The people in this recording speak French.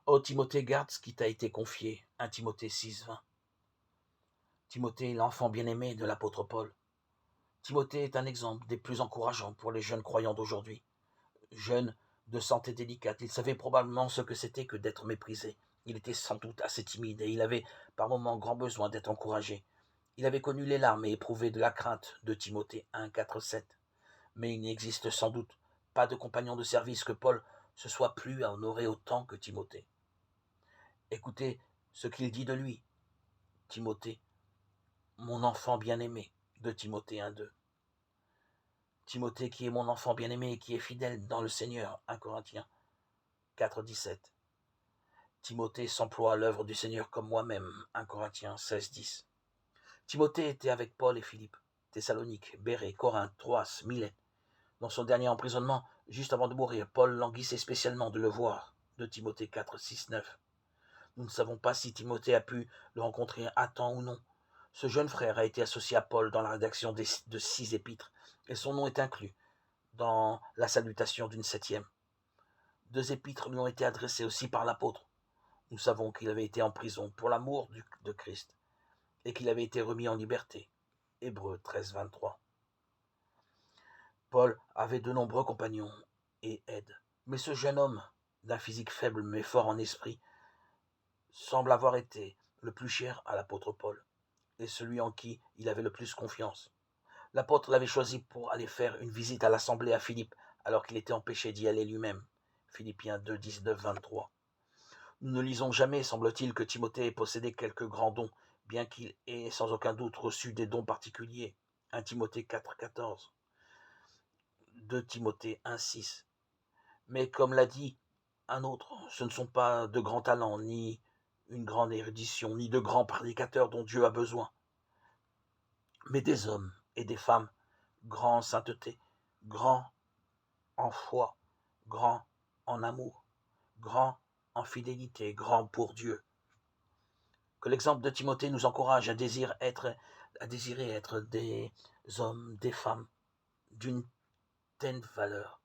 Ô Timothée, garde ce qui t'a été confié. 1 Timothée 6, 20. Timothée, l'enfant bien-aimé de l'apôtre Paul. Timothée est un exemple des plus encourageants pour les jeunes croyants d'aujourd'hui. Jeune, de santé délicate, il savait probablement ce que c'était que d'être méprisé. Il était sans doute assez timide et il avait par moments grand besoin d'être encouragé. Il avait connu les larmes et éprouvé de la crainte de Timothée 1, 4, 7. Mais il n'existe sans doute pas de compagnon de service que Paul se soit plu à honorer autant que Timothée. Écoutez ce qu'il dit de lui. Timothée, mon enfant bien-aimé, de Timothée 1, 2. Timothée qui est mon enfant bien-aimé et qui est fidèle dans le Seigneur, 1 Corinthiens 4, 17. Timothée s'emploie à l'œuvre du Seigneur comme moi-même, 1 Corinthiens 16, 10. Timothée était avec Paul et Philippe, Thessalonique, Bérée, Corinthe, Troas, Milet. Dans son dernier emprisonnement, juste avant de mourir, Paul languissait spécialement de le voir, de Timothée 4, 6, 9. Nous ne savons pas si Timothée a pu le rencontrer à temps ou non. Ce jeune frère a été associé à Paul dans la rédaction de 6 épîtres, et son nom est inclus dans la salutation d'une 7e. 2 épîtres lui ont été adressées aussi par l'apôtre. Nous savons qu'il avait été en prison pour l'amour de Christ et qu'il avait été remis en liberté. Hébreux 13, 23. Paul avait de nombreux compagnons et aides, mais ce jeune homme, d'un physique faible mais fort en esprit, semble avoir été le plus cher à l'apôtre Paul et celui en qui il avait le plus confiance. L'apôtre l'avait choisi pour aller faire une visite à l'assemblée à Philippe alors qu'il était empêché d'y aller lui-même. Philippiens 2, 19, 23. Nous ne lisons jamais, semble-t-il, que Timothée ait possédé quelques grands dons, bien qu'il ait sans aucun doute reçu des dons particuliers. 1 Timothée 4, 14. 2 Timothée 1, 6. Mais comme l'a dit un autre, ce ne sont pas de grands talents, ni une grande érudition, ni de grands prédicateurs dont Dieu a besoin, mais des hommes et des femmes, grands en sainteté, grands en foi, grands en amour, grands en fidélité, grands pour Dieu. Que l'exemple de Timothée nous encourage à désirer être des hommes, des femmes d'une telle valeur